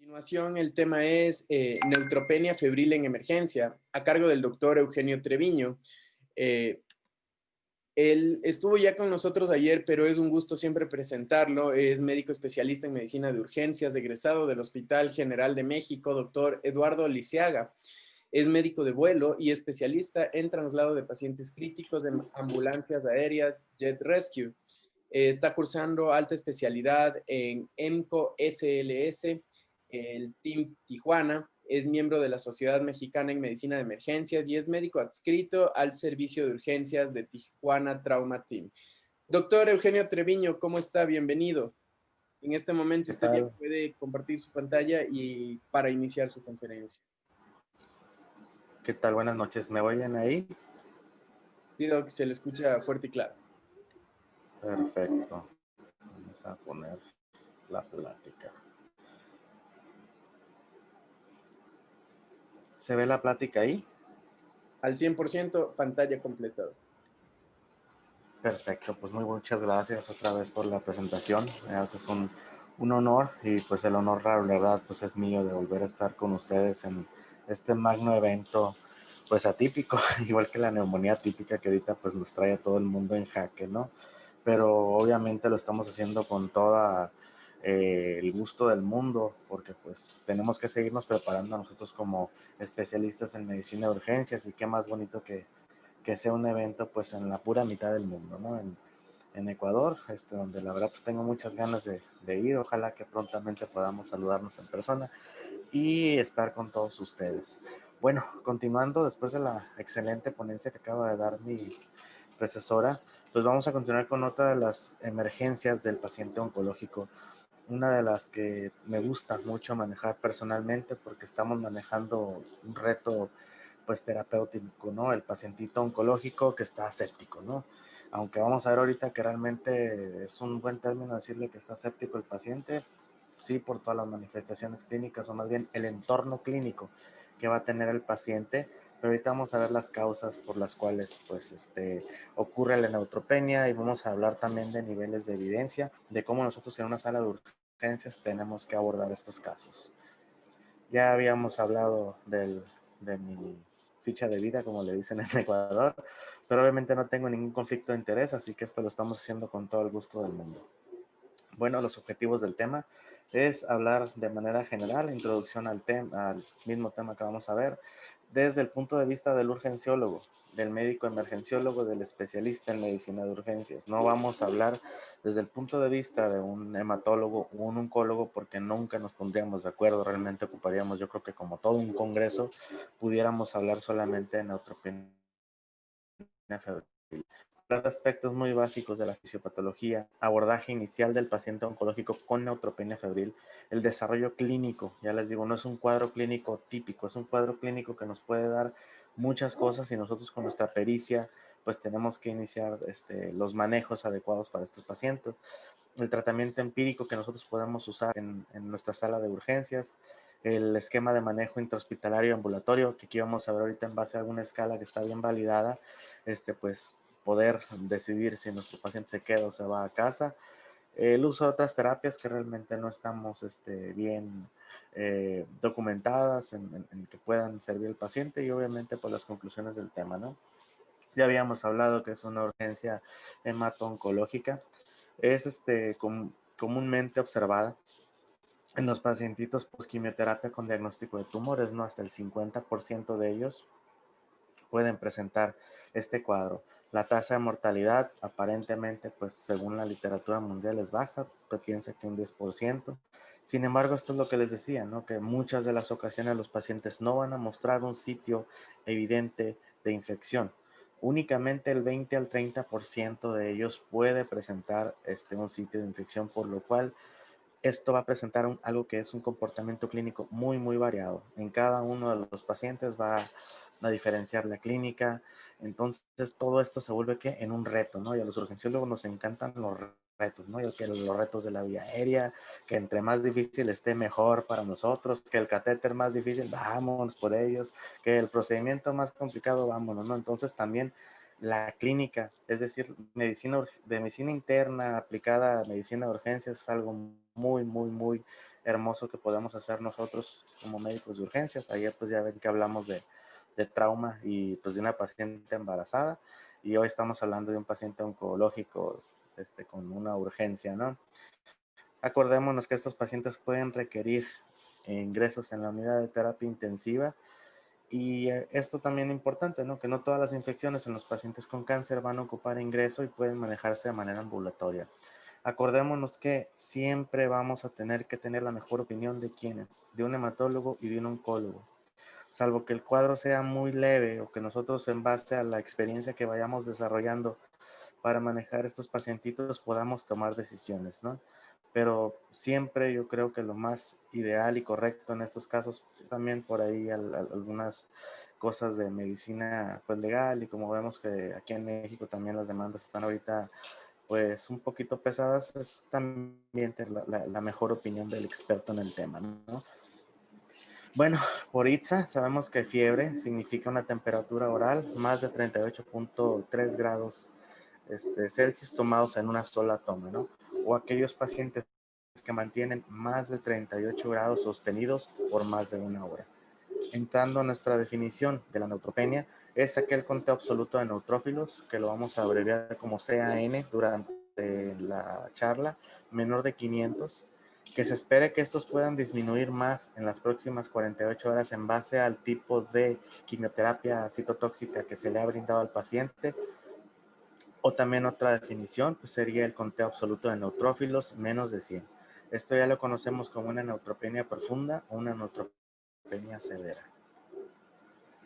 Continuación, el tema es neutropenia febril en emergencia, a cargo del doctor Eugenio Treviño. Él estuvo ya con nosotros ayer, pero es un gusto siempre presentarlo. Es médico especialista en medicina de urgencias, egresado del Hospital General de México, doctor Eduardo Lisiaga. Es médico de vuelo y especialista en traslado de pacientes críticos en ambulancias aéreas Jet Rescue. Está cursando alta especialidad en EMCO SLS, el Team Tijuana. Es miembro de la Sociedad Mexicana en Medicina de Emergencias y es médico adscrito al Servicio de Urgencias de Tijuana Trauma Team. Doctor Eugenio Treviño, ¿cómo está? Bienvenido. En este momento ¿Qué usted ya tal? puede compartir su pantalla y para iniciar su conferencia. ¿Qué tal? Buenas noches. ¿Me oyen ahí? Sí, doc, se le escucha fuerte y claro. Perfecto. Vamos a poner la plática. ¿Se ve la plática ahí? Al 100%, pantalla completa. Perfecto. Pues muchas gracias otra vez por la presentación. Me haces un honor y pues el honor, la verdad, pues es mío de volver a estar con ustedes en este magno evento, pues atípico, igual que la neumonía típica que ahorita pues nos trae a todo el mundo en jaque, ¿no? Pero obviamente lo estamos haciendo con toda el gusto del mundo, porque pues tenemos que seguirnos preparando nosotros como especialistas en medicina de urgencias, y qué más bonito que sea un evento pues en la pura mitad del mundo, ¿no? En Ecuador, donde la verdad pues tengo muchas ganas de ir. Ojalá que prontamente podamos saludarnos en persona y estar con todos ustedes. Bueno, continuando después de la excelente ponencia que acaba de dar mi predecesora, pues vamos a continuar con otra de las emergencias del paciente oncológico, una de las que me gusta mucho manejar personalmente porque estamos manejando un reto pues terapéutico, ¿no? El pacientito oncológico que está séptico, ¿no? Aunque vamos a ver ahorita que realmente es un buen término decirle que está séptico el paciente, sí, por todas las manifestaciones clínicas, o más bien el entorno clínico que va a tener el paciente. Pero ahorita vamos a ver las causas por las cuales pues ocurre la neutropenia, y vamos a hablar también de niveles de evidencia, de cómo nosotros en una sala de urgencias tenemos que abordar estos casos. Ya habíamos hablado de mi ficha de vida, como le dicen en Ecuador, pero obviamente no tengo ningún conflicto de interés, así que esto lo estamos haciendo con todo el gusto del mundo. Bueno, los objetivos del tema es hablar de manera general, introducción al mismo tema que vamos a ver, desde el punto de vista del urgenciólogo, del médico emergenciólogo, del especialista en medicina de urgencias. No vamos a hablar desde el punto de vista de un hematólogo o un oncólogo, porque nunca nos pondríamos de acuerdo. Realmente ocuparíamos, yo creo que como todo un congreso, pudiéramos hablar solamente de neutropenia febril. Aspectos muy básicos de la fisiopatología, abordaje inicial del paciente oncológico con neutropenia febril, el desarrollo clínico. Ya les digo, no es un cuadro clínico típico, es un cuadro clínico que nos puede dar muchas cosas, y nosotros con nuestra pericia pues tenemos que iniciar los manejos adecuados para estos pacientes. El tratamiento empírico que nosotros podemos usar en nuestra sala de urgencias, el esquema de manejo intrahospitalario ambulatorio, que aquí vamos a ver ahorita en base a alguna escala que está bien validada, pues poder decidir si nuestro paciente se queda o se va a casa. El uso de otras terapias que realmente no estamos bien documentadas en que puedan servir al paciente, y obviamente por las conclusiones del tema, ¿no? Ya habíamos hablado que es una urgencia hemato-oncológica. Es comúnmente observada en los pacientitos post-quimioterapia con diagnóstico de tumores, ¿no? Hasta el 50% de ellos pueden presentar este cuadro. La tasa de mortalidad aparentemente, pues según la literatura mundial, es baja, se piensa que un 10%. Sin embargo, esto es lo que les decía, ¿no? Que muchas de las ocasiones los pacientes no van a mostrar un sitio evidente de infección. Únicamente el 20 al 30% de ellos puede presentar un sitio de infección, por lo cual esto va a presentar algo que es un comportamiento clínico muy, muy variado. En cada uno de los pacientes va a diferenciar la clínica. Entonces, todo esto se vuelve que en un reto, ¿no? Y a los urgenciólogos nos encantan los retos, ¿no? Y que los retos de la vía aérea, que entre más difícil esté, mejor para nosotros, que el catéter más difícil, vámonos por ellos, que el procedimiento más complicado, vámonos, ¿no? Entonces, también la clínica, es decir, de medicina interna aplicada a medicina de urgencias es algo muy, muy, muy hermoso que podemos hacer nosotros como médicos de urgencias. Ayer pues ya ven que hablamos de trauma y pues de una paciente embarazada y hoy estamos hablando de un paciente oncológico con una urgencia, ¿no? Acordémonos que estos pacientes pueden requerir ingresos en la unidad de terapia intensiva y esto también es importante, ¿no? Que no todas las infecciones en los pacientes con cáncer van a ocupar ingreso y pueden manejarse de manera ambulatoria. Acordémonos que siempre vamos a tener que tener la mejor opinión de quienes, de un hematólogo y de un oncólogo. Salvo que el cuadro sea muy leve o que nosotros en base a la experiencia que vayamos desarrollando para manejar estos pacientitos podamos tomar decisiones, ¿no? Pero siempre yo creo que lo más ideal y correcto en estos casos, también por ahí algunas cosas de medicina pues legal y como vemos que aquí en México también las demandas están ahorita pues un poquito pesadas, es también la mejor opinión del experto en el tema, ¿no? Bueno, por ITSA sabemos que fiebre significa una temperatura oral más de 38.3 grados Celsius tomados en una sola toma, ¿no? O aquellos pacientes que mantienen más de 38 grados sostenidos por más de una hora. Entrando a nuestra definición de la neutropenia, es aquel conteo absoluto de neutrófilos, que lo vamos a abreviar como CAN durante la charla, menor de 500, que se espere que estos puedan disminuir más en las próximas 48 horas en base al tipo de quimioterapia citotóxica que se le ha brindado al paciente. O también otra definición pues sería el conteo absoluto de neutrófilos menos de 100. Esto ya lo conocemos como una neutropenia profunda o una neutropenia severa.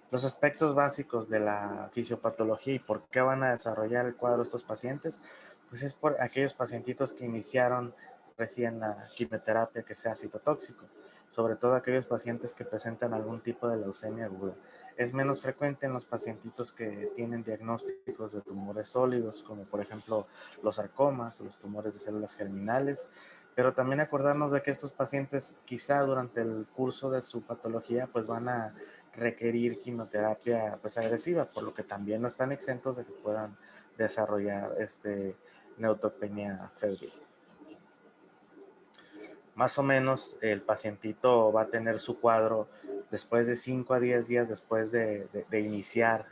Los aspectos básicos de la fisiopatología y por qué van a desarrollar el cuadro estos pacientes, pues es por aquellos pacientitos que iniciaron recién la quimioterapia que sea citotóxico, sobre todo aquellos pacientes que presentan algún tipo de leucemia aguda. Es menos frecuente en los pacientitos que tienen diagnósticos de tumores sólidos, como por ejemplo los sarcomas o los tumores de células germinales, pero también acordarnos de que estos pacientes quizá durante el curso de su patología pues van a requerir quimioterapia pues agresiva, por lo que también no están exentos de que puedan desarrollar neutropenia febril. Más o menos el pacientito va a tener su cuadro después de 5 a 10 días después de iniciar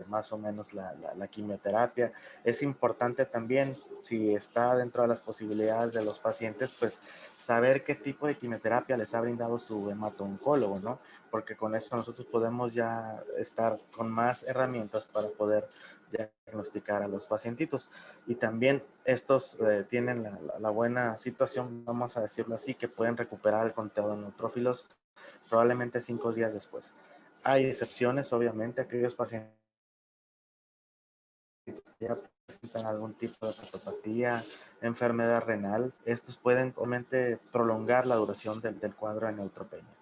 más o menos la quimioterapia. Es importante también, si está dentro de las posibilidades de los pacientes, pues saber qué tipo de quimioterapia les ha brindado su hemato-oncólogo, ¿no? Porque con eso nosotros podemos ya estar con más herramientas para poder diagnosticar a los pacientitos. Y también estos tienen la buena situación, vamos a decirlo así, que pueden recuperar el conteo de neutrófilos probablemente 5 días después. Hay excepciones, obviamente, aquellos pacientes que ya presentan algún tipo de hepatopatía, enfermedad renal, estos pueden obviamente prolongar la duración del cuadro de neutropenia.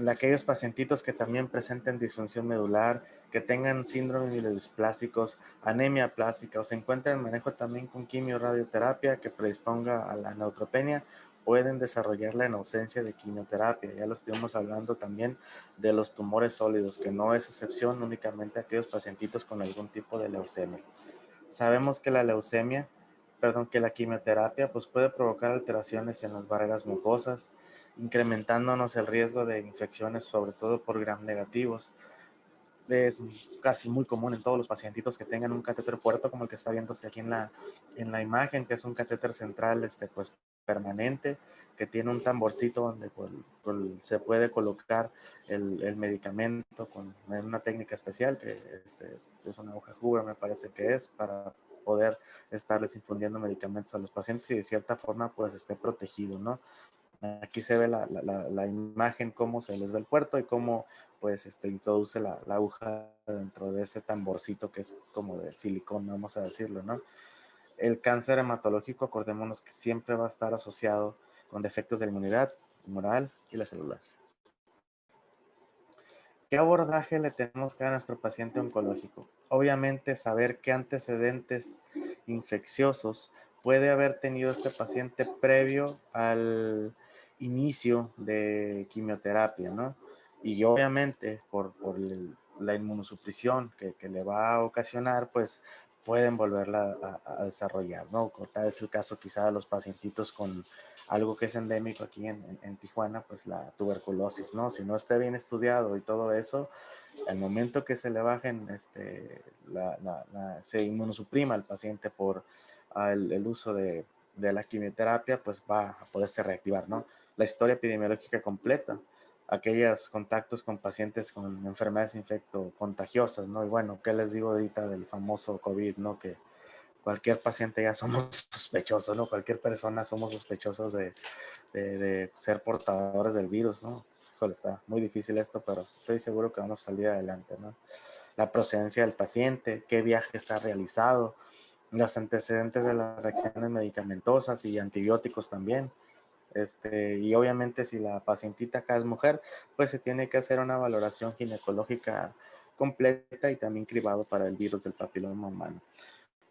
Aquellos pacientitos que también presenten disfunción medular, que tengan síndrome mielodisplásicos, anemia plástica o se encuentren en manejo también con quimio-radioterapia que predisponga a la neutropenia, pueden desarrollarla en ausencia de quimioterapia. Ya lo estuvimos hablando también de los tumores sólidos, que no es excepción únicamente a aquellos pacientitos con algún tipo de leucemia. Sabemos que que la quimioterapia pues puede provocar alteraciones en las barreras mucosas, incrementándonos el riesgo de infecciones, sobre todo por gram negativos. Es casi muy común en todos los pacientitos que tengan un catéter puerto, como el que está viéndose aquí en la imagen, que es un catéter central pues, permanente, que tiene un tamborcito donde se puede colocar el medicamento con una técnica especial, que es una aguja Hoover, me parece que es, para poder estarles infundiendo medicamentos a los pacientes y de cierta forma pues esté protegido, ¿no? Aquí se ve la imagen, cómo se les ve el puerto y cómo pues introduce la aguja dentro de ese tamborcito que es como de silicón, vamos a decirlo, ¿no? El cáncer hematológico, acordémonos que siempre va a estar asociado con defectos de la inmunidad, humoral y la celular. ¿Qué abordaje le tenemos que dar a nuestro paciente oncológico? Obviamente saber qué antecedentes infecciosos puede haber tenido este paciente previo al inicio de quimioterapia, ¿no? Y obviamente por la inmunosupresión que le va a ocasionar, pues pueden volverla a desarrollar, ¿no? Tal es el caso quizá de los pacientitos con algo que es endémico aquí en Tijuana, pues la tuberculosis, ¿no? Si no está bien estudiado y todo eso, al momento que se le bajen, se inmunosuprima al paciente por el uso de la quimioterapia, pues va a poderse reactivar, ¿no? La historia epidemiológica completa, aquellos contactos con pacientes con enfermedades infectocontagiosas, ¿no? Y bueno, ¿qué les digo ahorita del famoso COVID, ¿no? Que cualquier paciente ya somos sospechosos, ¿no? Cualquier persona somos sospechosos de ser portadores del virus, ¿no? Híjole, está muy difícil esto, pero estoy seguro que vamos a salir adelante, ¿no? La procedencia del paciente, qué viajes ha realizado, los antecedentes de las reacciones medicamentosas y antibióticos también. Y obviamente si la pacientita acá es mujer, pues se tiene que hacer una valoración ginecológica completa y también cribado para el virus del papiloma humano.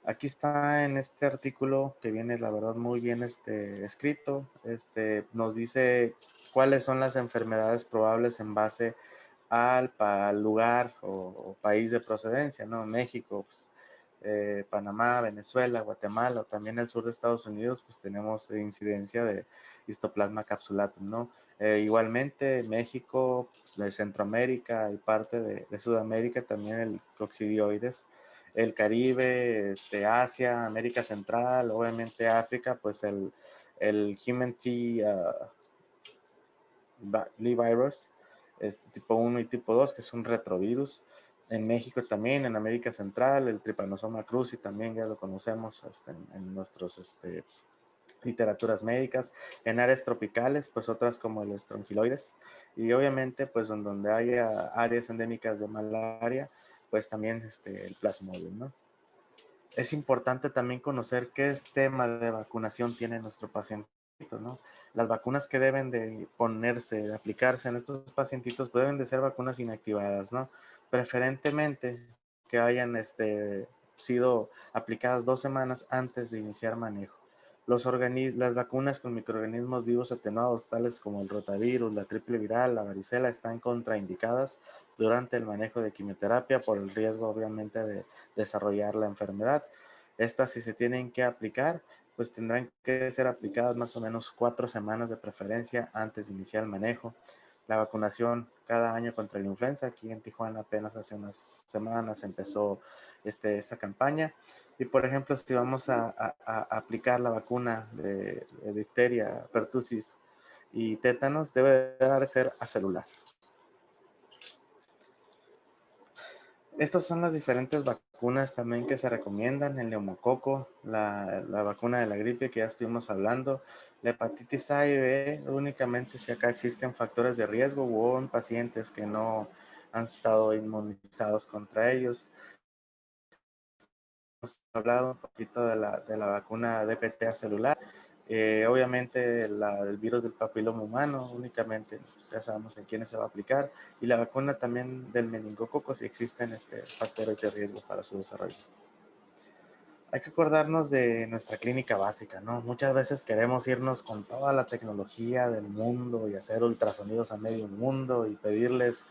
Aquí está en este artículo que viene, la verdad, muy bien escrito. Nos dice cuáles son las enfermedades probables en base al lugar o país de procedencia, ¿no? México, pues, Panamá, Venezuela, Guatemala, o también el sur de Estados Unidos, pues tenemos incidencia de histoplasma capsulatum, ¿no? Igualmente, México, de Centroamérica y parte de Sudamérica, también el coccidioides, el Caribe, Asia, América Central, obviamente África, pues el Human T. Lee virus, tipo 1 y tipo 2, que es un retrovirus. En México también, en América Central, el Trypanosoma cruzi también ya lo conocemos en nuestros literaturas médicas. En áreas tropicales, pues otras como el estrongiloides. Y obviamente, pues donde haya áreas endémicas de malaria, pues también el plasmodium, ¿no? Es importante también conocer qué tema de vacunación tiene nuestro paciente, ¿no? Las vacunas que deben de ponerse, de aplicarse en estos pacientitos, pues deben de ser vacunas inactivadas, ¿no? Preferentemente que hayan sido aplicadas 2 semanas antes de iniciar manejo. Las vacunas con microorganismos vivos atenuados, tales como el rotavirus, la triple viral, la varicela, están contraindicadas durante el manejo de quimioterapia por el riesgo, obviamente, de desarrollar la enfermedad. Estas, si se tienen que aplicar, pues tendrán que ser aplicadas más o menos 4 semanas de preferencia antes de iniciar el manejo. La vacunación cada año contra la influenza, aquí en Tijuana apenas hace unas semanas empezó esa campaña. Y por ejemplo, si vamos a aplicar la vacuna de difteria, pertussis y tétanos, debe de ser acelular. Estas son las diferentes vacunas también que se recomiendan: el neumococo, la vacuna de la gripe que ya estuvimos hablando, la hepatitis A y B, únicamente si acá existen factores de riesgo o en pacientes que no han estado inmunizados contra ellos. Hemos hablado un poquito de la vacuna DPT celular. Obviamente el virus del papiloma humano, únicamente ya sabemos en quiénes se va a aplicar, y la vacuna también del meningococo si existen factores de riesgo para su desarrollo. Hay que acordarnos de nuestra clínica básica, ¿no? Muchas veces queremos irnos con toda la tecnología del mundo y hacer ultrasonidos a medio mundo y pedirles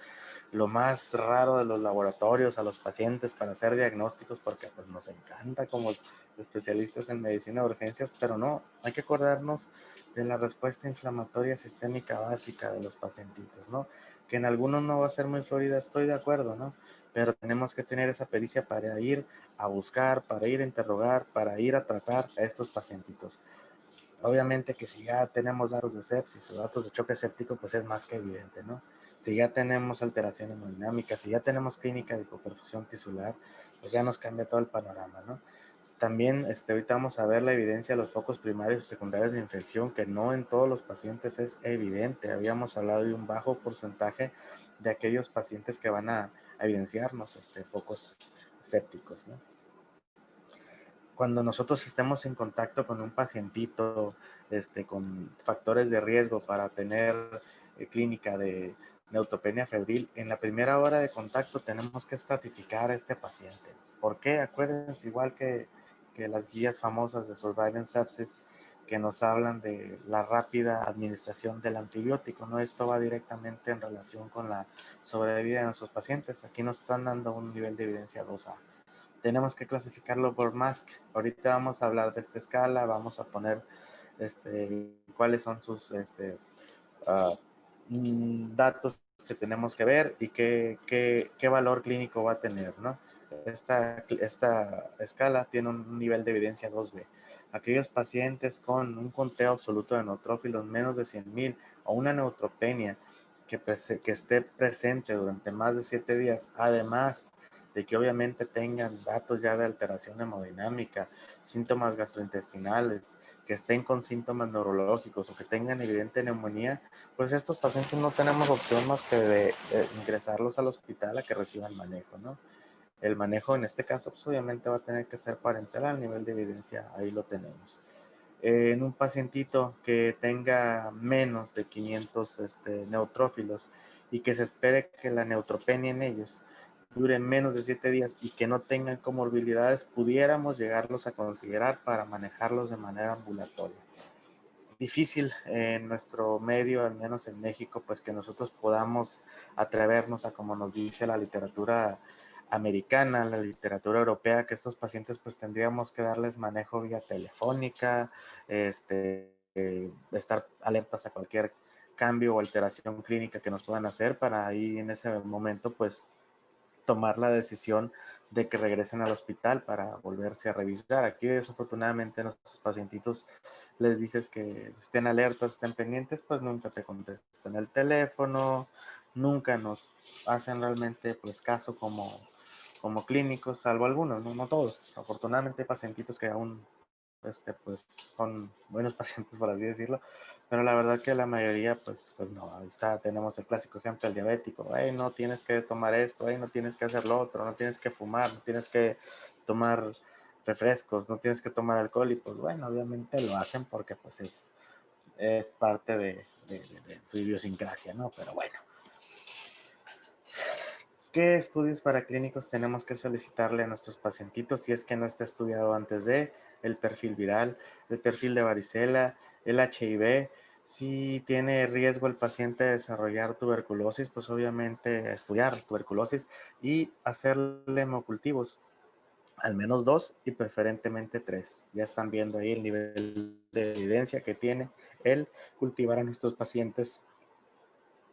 lo más raro de los laboratorios a los pacientes para hacer diagnósticos, porque pues nos encanta como especialistas en medicina de urgencias, pero no, hay que acordarnos de la respuesta inflamatoria sistémica básica de los pacientitos, ¿no? Que en algunos no va a ser muy florida, estoy de acuerdo, ¿no? Pero tenemos que tener esa pericia para ir a buscar, para ir a interrogar, para ir a tratar a estos pacientitos. Obviamente que si ya tenemos datos de sepsis o datos de choque séptico, pues es más que evidente, ¿no? Si ya tenemos alteración hemodinámica, si ya tenemos clínica de hipoperfusión tisular, pues ya nos cambia todo el panorama, ¿no? También ahorita vamos a ver la evidencia de los focos primarios y secundarios de infección, que no en todos los pacientes es evidente. Habíamos hablado de un bajo porcentaje de aquellos pacientes que van a evidenciarnos focos sépticos, ¿no? Cuando nosotros estemos en contacto con un pacientito con factores de riesgo para tener clínica de neutropenia febril, en la primera hora de contacto tenemos que estratificar a este paciente. ¿Por qué? Acuérdense, igual que las guías famosas de Surveillance Sepsis, que nos hablan de la rápida administración del antibiótico, ¿no? Esto va directamente en relación con la sobrevida de nuestros pacientes. Aquí nos están dando un nivel de evidencia 2A. Tenemos que clasificarlo por MASC. Ahorita vamos a hablar de esta escala, vamos a poner cuáles son sus uh, datos que tenemos que ver y qué valor clínico va a tener, ¿no? Esta escala tiene un nivel de evidencia 2B. Aquellos pacientes con un conteo absoluto de neutrófilos menos de 100,000 o una neutropenia que esté presente durante más de 7 días, además de que obviamente tengan datos ya de alteración hemodinámica, síntomas gastrointestinales, que estén con síntomas neurológicos o que tengan evidente neumonía, pues estos pacientes no tenemos opción más que de ingresarlos al hospital a que reciban manejo, ¿no? El manejo en este caso, pues obviamente va a tener que ser parenteral, nivel de evidencia, ahí lo tenemos. En un pacientito que tenga menos de 500 neutrófilos y que se espere que la neutropenia en ellos dure menos de 7 días y que no tengan comorbilidades, pudiéramos llegarlos a considerar para manejarlos de manera ambulatoria. Difícil en nuestro medio, al menos en México, pues que nosotros podamos atrevernos a, como nos dice la literatura americana, la literatura europea, que estos pacientes pues tendríamos que darles manejo vía telefónica, estar alertas a cualquier cambio o alteración clínica que nos puedan hacer para ahí en ese momento pues tomar la decisión de que regresen al hospital para volverse a revisar. Aquí desafortunadamente nuestros pacientitos les dices que estén alertas, estén pendientes, pues nunca te contestan el teléfono, nunca nos hacen realmente pues caso como clínicos, salvo algunos, no todos. Afortunadamente hay pacientitos que aún pues son buenos pacientes, por así decirlo, pero la verdad que la mayoría, pues no, ahí está, tenemos el clásico ejemplo del diabético, hey, no tienes que tomar esto, hey, no tienes que hacer lo otro, no tienes que fumar, no tienes que tomar refrescos, no tienes que tomar alcohol, y pues bueno, obviamente lo hacen porque pues es parte de su idiosincrasia, ¿no? Pero bueno. ¿Qué estudios paraclínicos tenemos que solicitarle a nuestros pacientitos si es que no está estudiado antes de? El perfil viral, el perfil de varicela, el HIV. Si tiene riesgo el paciente de desarrollar tuberculosis, pues obviamente estudiar tuberculosis y hacerle hemocultivos, al menos 2 y preferentemente 3. Ya están viendo ahí el nivel de evidencia que tiene el cultivar a nuestros pacientes,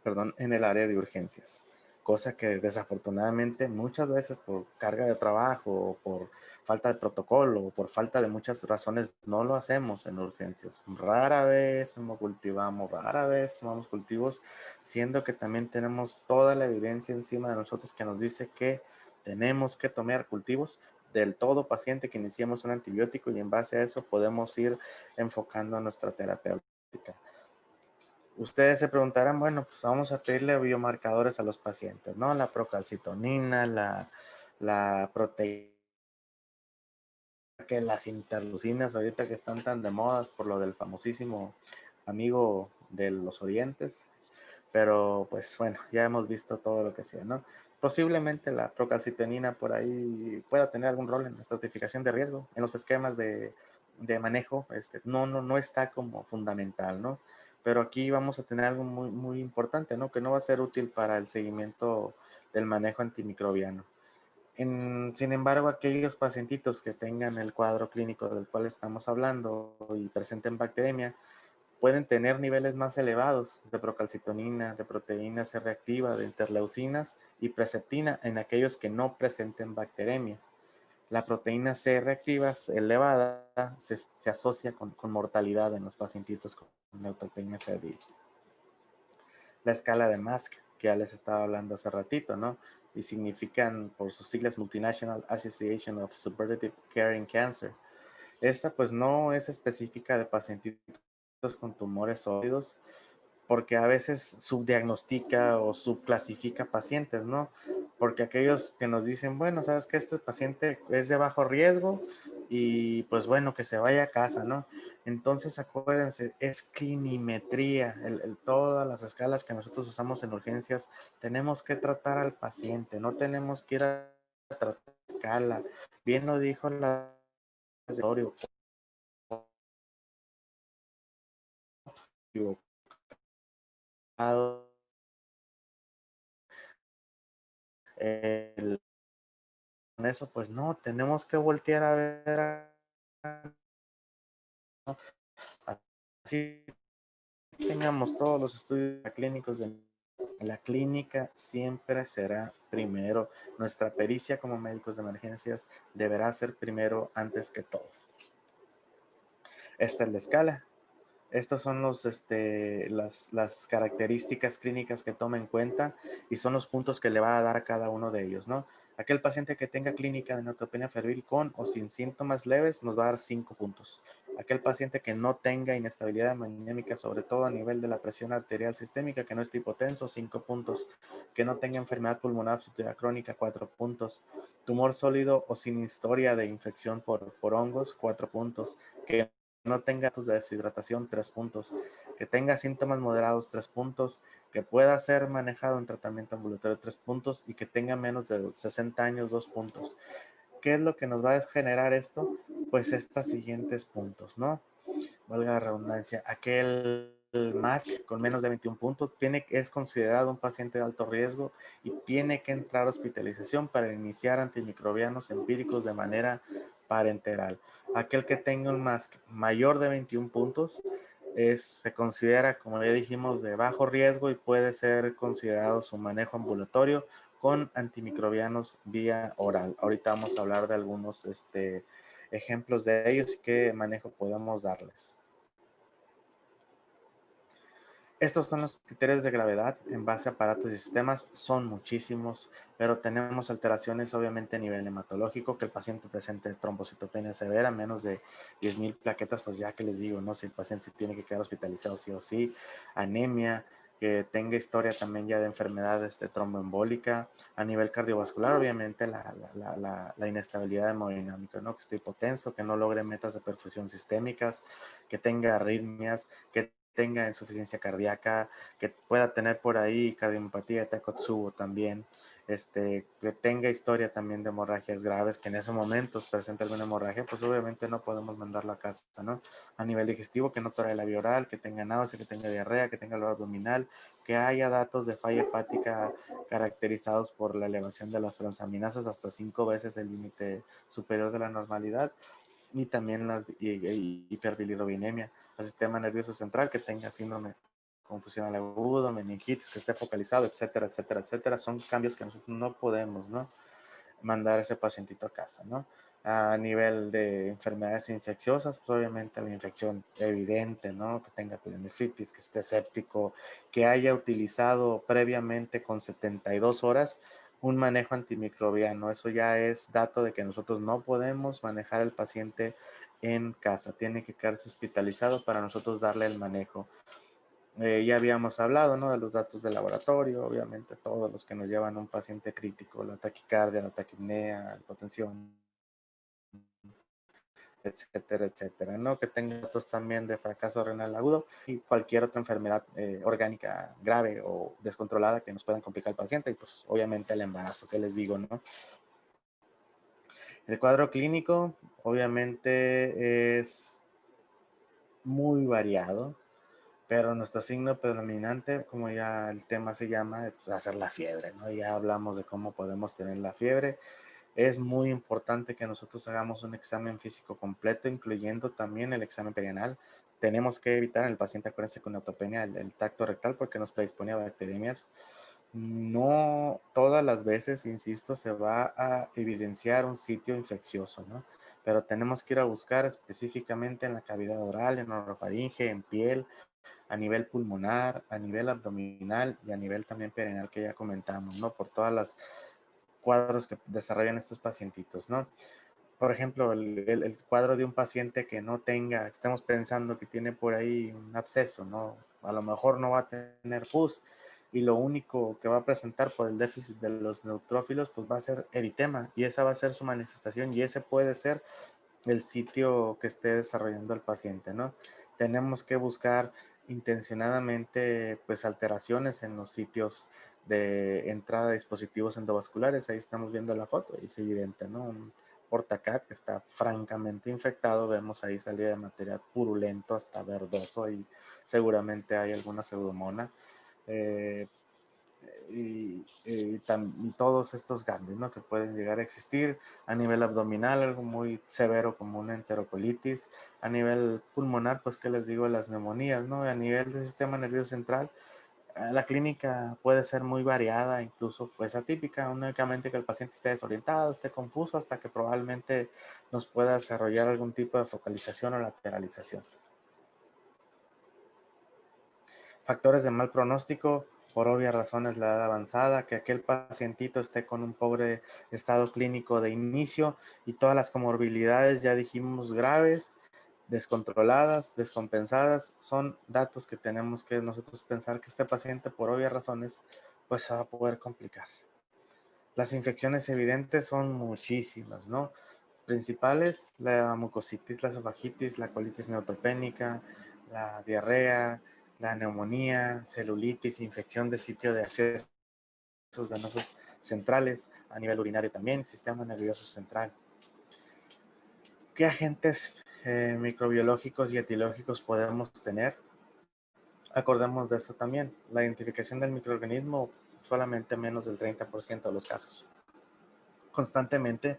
perdón, en el área de urgencias, cosa que desafortunadamente muchas veces por carga de trabajo o por falta de protocolo o por falta de muchas razones no lo hacemos en urgencias. Rara vez cultivamos, rara vez tomamos cultivos, siendo que también tenemos toda la evidencia encima de nosotros que nos dice que tenemos que tomar cultivos del todo paciente que iniciemos un antibiótico, y en base a eso podemos ir enfocando nuestra terapéutica. Ustedes se preguntarán, bueno, pues vamos a pedirle biomarcadores a los pacientes, ¿no? La procalcitonina, la proteína, que las interleucinas ahorita que están tan de modas por lo del famosísimo amigo de los orientes, pero pues bueno, ya hemos visto todo lo que sea, ¿no? Posiblemente la procalcitonina por ahí pueda tener algún rol en la estratificación de riesgo, en los esquemas de manejo, no está como fundamental, ¿no? Pero aquí vamos a tener algo muy, muy importante, ¿no? Que no va a ser útil para el seguimiento del manejo antimicrobiano. Sin embargo, aquellos pacientitos que tengan el cuadro clínico del cual estamos hablando y presenten bacteremia, pueden tener niveles más elevados de procalcitonina, de proteína C reactiva, de interleucinas y preceptina en aquellos que no presenten bacteremia. La proteína C reactiva elevada se asocia con mortalidad en los pacientitos con neutropenia febril. La escala de MASC, que ya les estaba hablando hace ratito, ¿no? Y significan por sus siglas Multinational Association of Supportive Care in Cancer. Esta pues no es específica de pacientitos con tumores sólidos, porque a veces subdiagnostica o subclasifica pacientes, ¿no? Porque aquellos que nos dicen, bueno, sabes que este paciente es de bajo riesgo y pues bueno, que se vaya a casa, ¿no? Entonces acuérdense, es clinimetría, todas las escalas que nosotros usamos en urgencias, tenemos que tratar al paciente, no tenemos que ir a tratar escala. Bien lo dijo la el- con eso, pues no, tenemos que voltear a ver, así tengamos todos los estudios clínicos de la clínica siempre será primero. Nuestra pericia como médicos de emergencias deberá ser primero antes que todo. Esta es la escala. Estos son las características clínicas que toma en cuenta y son los puntos que le va a dar a cada uno de ellos, ¿no? Aquel paciente que tenga clínica de neutropenia febril con o sin síntomas leves nos va a dar 5 puntos. Aquel paciente que no tenga inestabilidad hemodinámica, sobre todo a nivel de la presión arterial sistémica, que no esté hipotenso, 5 puntos. Que no tenga enfermedad pulmonar obstructiva crónica, 4 puntos. Tumor sólido o sin historia de infección por hongos, 4 puntos. Que no tenga datos de deshidratación, 3 puntos. Que tenga síntomas moderados, 3 puntos. Que pueda ser manejado en tratamiento ambulatorio, 3 puntos. Y que tenga menos de 60 años, 2 puntos. ¿Qué es lo que nos va a generar esto? Pues estos siguientes puntos, ¿no? Valga la redundancia, aquel MASC con menos de 21 puntos es considerado un paciente de alto riesgo y tiene que entrar a hospitalización para iniciar antimicrobianos empíricos de manera parenteral. Aquel que tenga un MASC mayor de 21 puntos se considera, como ya dijimos, de bajo riesgo y puede ser considerado su manejo ambulatorio con antimicrobianos vía oral. Ahorita vamos a hablar de algunos ejemplos de ellos y qué manejo podemos darles. Estos son los criterios de gravedad en base a aparatos y sistemas, son muchísimos, pero tenemos alteraciones obviamente a nivel hematológico, que el paciente presente trombocitopenia severa, menos de 10,000 plaquetas, pues ya que les digo, ¿no? Si el paciente se tiene que quedar hospitalizado sí o sí, anemia, que tenga historia también ya de enfermedades tromboembólica, a nivel cardiovascular, obviamente la inestabilidad hemodinámica, ¿no? Que esté hipotenso, que no logre metas de perfusión sistémicas, que tenga arritmias, que tenga insuficiencia cardíaca, que pueda tener por ahí cardiomiopatía de Takotsubo también, que tenga historia también de hemorragias graves, que en ese momento presente alguna hemorragia, pues obviamente no podemos mandarlo a casa, ¿no? A nivel digestivo, que no tolere la vía oral, que tenga náusea, que tenga diarrea, que tenga dolor abdominal, que haya datos de falla hepática caracterizados por la elevación de las transaminasas hasta 5 veces el límite superior de la normalidad, y también la hiperbilirrubinemia, el sistema nervioso central que tenga síndrome confusional agudo, meningitis, que esté focalizado, etcétera, etcétera, etcétera. Son cambios que nosotros no podemos, ¿no? Mandar a ese pacientito a casa, ¿no? A nivel de enfermedades infecciosas, pues obviamente la infección evidente, ¿no? Que tenga pielonefritis, que esté séptico, que haya utilizado previamente con 72 horas un manejo antimicrobiano. Eso ya es dato de que nosotros no podemos manejar al paciente en casa. Tiene que quedarse hospitalizado para nosotros darle el manejo. Ya habíamos hablado, ¿no? De los datos de laboratorio, obviamente todos los que nos llevan a un paciente crítico, la taquicardia, la taquipnea, la hipotensión, etcétera, etcétera, ¿no? Que tenga datos también de fracaso renal agudo y cualquier otra enfermedad orgánica grave o descontrolada que nos puedan complicar al paciente y pues obviamente el embarazo, que les digo, ¿no? El cuadro clínico obviamente es muy variado, pero nuestro signo predominante, como ya el tema se llama, es hacer la fiebre, ¿no? Ya hablamos de cómo podemos tener la fiebre. Es muy importante que nosotros hagamos un examen físico completo, incluyendo también el examen perianal. Tenemos que evitar en el paciente, acuérdense, con neutropenia, el tacto rectal porque nos predispone a bacteriemias. No todas las veces, insisto, se va a evidenciar un sitio infeccioso, ¿no? Pero tenemos que ir a buscar específicamente en la cavidad oral, en orofaringe, en piel, a nivel pulmonar, a nivel abdominal y a nivel también perineal que ya comentamos, ¿no? Por todas las cuadros que desarrollan estos pacientitos, ¿no? Por ejemplo, el cuadro de un paciente que no tenga, estamos pensando que tiene por ahí un absceso, ¿no? A lo mejor no va a tener pus y lo único que va a presentar por el déficit de los neutrófilos, pues va a ser eritema y esa va a ser su manifestación y ese puede ser el sitio que esté desarrollando el paciente, ¿no? Tenemos que buscar intencionadamente pues alteraciones en los sitios de entrada de dispositivos endovasculares. Ahí estamos viendo la foto y es evidente, ¿no? portacat, que está francamente infectado. Vemos ahí salida de material purulento hasta verdoso y seguramente hay alguna pseudomonas. Eh, y todos estos ganglios, ¿no?, que pueden llegar a existir a nivel abdominal, algo muy severo como una enterocolitis, a nivel pulmonar, pues qué les digo, las neumonías, ¿no? A nivel del sistema nervioso central, la clínica puede ser muy variada, incluso pues atípica, únicamente que el paciente esté desorientado, esté confuso, hasta que probablemente nos pueda desarrollar algún tipo de focalización o lateralización. Factores de mal pronóstico, por obvias razones, la edad avanzada, que aquel pacientito esté con un pobre estado clínico de inicio y todas las comorbilidades, ya dijimos, graves, descontroladas, descompensadas, son datos que tenemos que nosotros pensar que este paciente, por obvias razones, pues se va a poder complicar. Las infecciones evidentes son muchísimas, ¿no? Principales, la mucositis, la esofagitis, la colitis neutropénica, la diarrea, la neumonía, celulitis, infección de sitio de accesos venosos centrales, a nivel urinario también, sistema nervioso central. ¿Qué agentes microbiológicos y etiológicos podemos tener? Acordemos de esto también, la identificación del microorganismo solamente menos del 30% de los casos. Constantemente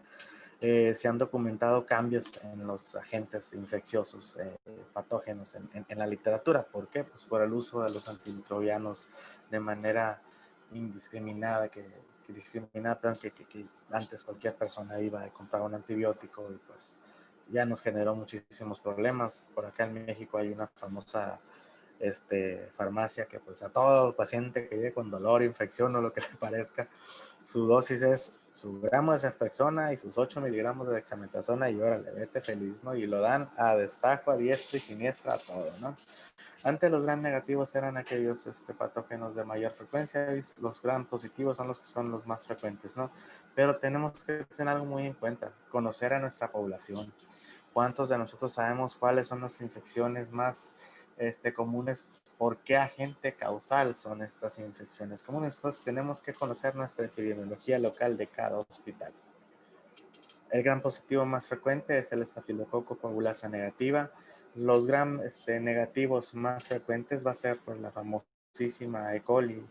se han documentado cambios en los agentes infecciosos patógenos en la literatura. ¿Por qué? Pues por el uso de los antimicrobianos de manera indiscriminada, que antes cualquier persona iba a comprar un antibiótico y pues ya nos generó muchísimos problemas. Por acá en México hay una famosa farmacia que pues a todo paciente que llegue con dolor, infección o lo que le parezca, su dosis es su gramo de ceftriaxona y sus 8 miligramos de dexametasona y órale, vete feliz, ¿no? Y lo dan a destajo, a diestra y siniestra, a todo, ¿no? Antes los gram negativos eran aquellos patógenos de mayor frecuencia, y los gram positivos son los que son los más frecuentes, ¿no? Pero tenemos que tener algo muy en cuenta, conocer a nuestra población. ¿Cuántos de nosotros sabemos cuáles son las infecciones más comunes? ¿Por qué agente causal son estas infecciones comunes? Entonces tenemos que conocer nuestra epidemiología local de cada hospital. El gram positivo más frecuente es el estafilococo coagulasa negativa. Los gram negativos más frecuentes va a ser pues la famosísima E. coli,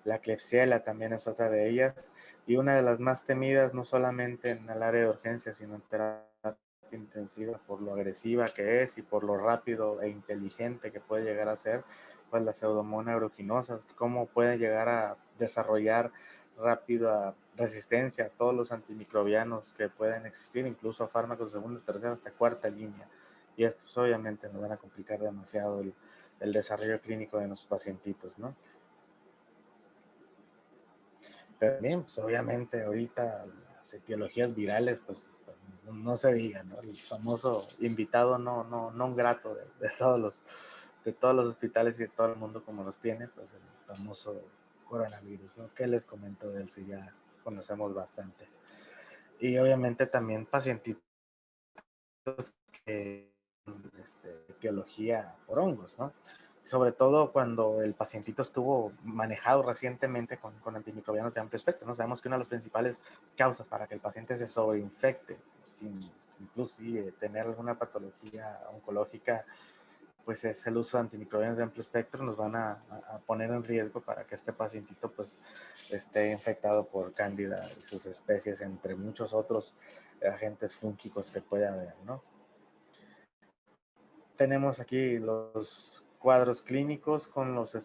la Klebsiella también es otra de ellas, y una de las más temidas no solamente en el área de urgencia, sino en terapia intensiva, por lo agresiva que es y por lo rápido e inteligente que puede llegar a ser, pues la Pseudomonas aeruginosa, cómo puede llegar a desarrollar rápida resistencia a todos los antimicrobianos que pueden existir, incluso a fármacos de segunda, tercera, hasta cuarta línea. Y estos pues, obviamente nos van a complicar demasiado el desarrollo clínico de nuestros pacientitos, ¿no? Pero también, pues obviamente ahorita las etiologías virales, pues no se diga, ¿no? El famoso invitado no grato de todos los hospitales y de todo el mundo como los tiene, pues el famoso coronavirus, ¿no? ¿Qué les comento de él si ya conocemos bastante? Y obviamente también pacientitos que etiología por hongos, ¿no? Sobre todo cuando el pacientito estuvo manejado recientemente con antimicrobianos de amplio espectro, ¿no? Sabemos que una de las principales causas para que el paciente se sobreinfecte, sin inclusive tener alguna patología oncológica, pues es el uso de antimicrobianos de amplio espectro. Nos van a poner en riesgo para que este pacientito pues esté infectado por cándida y sus especies, entre muchos otros agentes fúngicos que puede haber, ¿no? Tenemos aquí los cuadros clínicos con los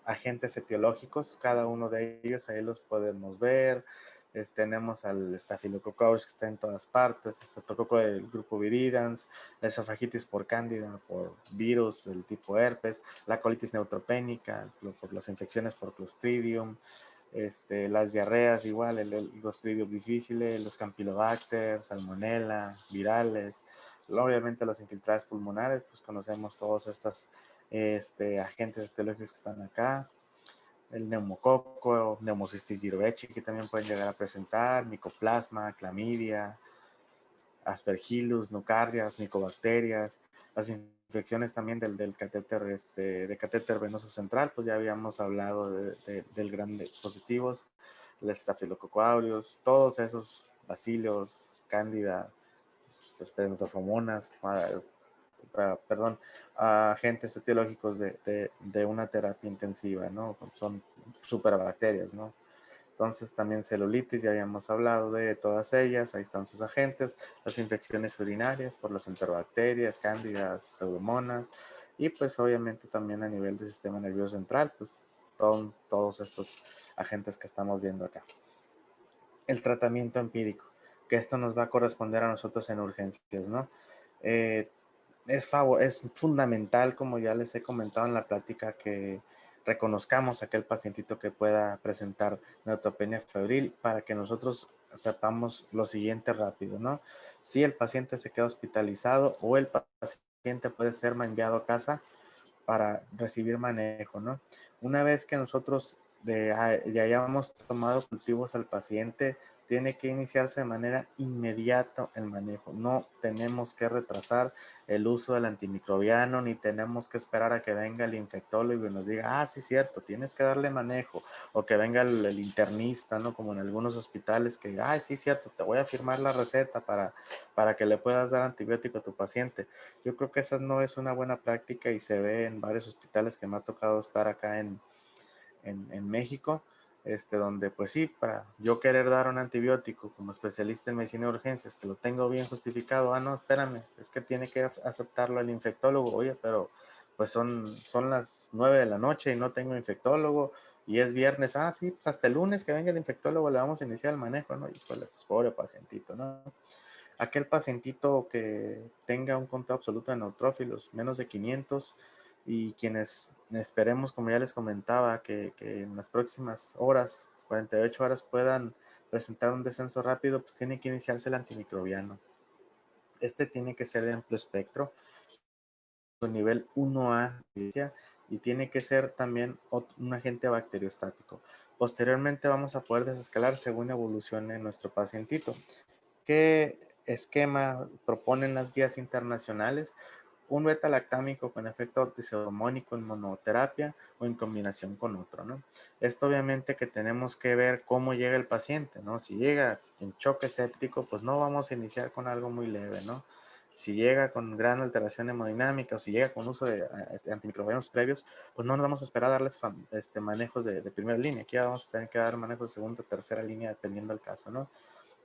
agentes etiológicos, cada uno de ellos, ahí los podemos ver. Tenemos al Staphylococcus aureus que está en todas partes, el Streptococo del grupo Viridans, la esofagitis por cándida, por virus del tipo herpes, la colitis neutropénica, por las infecciones por Clostridium, las diarreas igual, el Clostridium difficile, los Campylobacter, Salmonella, virales. Obviamente las infiltradas pulmonares, pues conocemos todos estos agentes etiológicos que están acá. El neumococo, Pneumocystis jirovecii, que también pueden llegar a presentar, micoplasma, clamidia, aspergillus, nocardias, micobacterias, las infecciones también del catéter, de catéter venoso central, pues ya habíamos hablado del gran positivos, el Staphylococcus aureus, todos esos bacilios, cándida, pues, tenofovimonas, perdón, agentes etiológicos de una terapia intensiva, ¿no? Son superbacterias, ¿no? Entonces también celulitis, ya habíamos hablado de todas ellas, ahí están sus agentes, las infecciones urinarias por las enterobacterias, cándidas, pseudomonas, y pues obviamente también a nivel del sistema nervioso central, pues todos estos agentes que estamos viendo acá. El tratamiento empírico, que esto nos va a corresponder a nosotros en urgencias, ¿no? Es fundamental, como ya les he comentado en la plática, que reconozcamos a aquel pacientito que pueda presentar neutropenia febril para que nosotros sepamos lo siguiente rápido, ¿no? Si el paciente se queda hospitalizado o el paciente puede ser enviado a casa para recibir manejo, ¿no? Una vez que nosotros ya hayamos tomado cultivos al paciente, tiene que iniciarse de manera inmediata el manejo. No tenemos que retrasar el uso del antimicrobiano, ni tenemos que esperar a que venga el infectólogo y nos diga, ah, sí, cierto, tienes que darle manejo, o que venga el internista, ¿no? Como en algunos hospitales que, ah, sí, cierto, te voy a firmar la receta para que le puedas dar antibiótico a tu paciente. Yo creo que esa no es una buena práctica y se ve en varios hospitales que me ha tocado estar acá en México, donde pues sí, para yo querer dar un antibiótico como especialista en medicina de urgencias, que lo tengo bien justificado, no, espérame, es que tiene que aceptarlo el infectólogo, oye, pero pues son las 9 de la noche y no tengo infectólogo, y es viernes, sí, pues hasta el lunes que venga el infectólogo le vamos a iniciar el manejo, ¿no? Y pues pobre pacientito, ¿no? Aquel pacientito que tenga un conteo absoluto de neutrófilos, menos de 500, y quienes esperemos, como ya les comentaba, que en las próximas horas, 48 horas, puedan presentar un descenso rápido, pues tiene que iniciarse el antimicrobiano. Tiene que ser de amplio espectro, nivel 1A, y tiene que ser también un agente bacteriostático. Posteriormente vamos a poder desescalar según evolucione nuestro pacientito. ¿Qué esquema proponen las guías internacionales? Un beta-lactámico con efecto ortizomónico en monoterapia o en combinación con otro, ¿no? Esto obviamente que tenemos que ver cómo llega el paciente, ¿no? Si llega en choque séptico, pues no vamos a iniciar con algo muy leve, ¿no? Si llega con gran alteración hemodinámica o si llega con uso de antimicrobianos previos, pues no nos vamos a esperar a darles manejos de primera línea. Aquí vamos a tener que dar manejos de segunda o tercera línea dependiendo del caso, ¿no?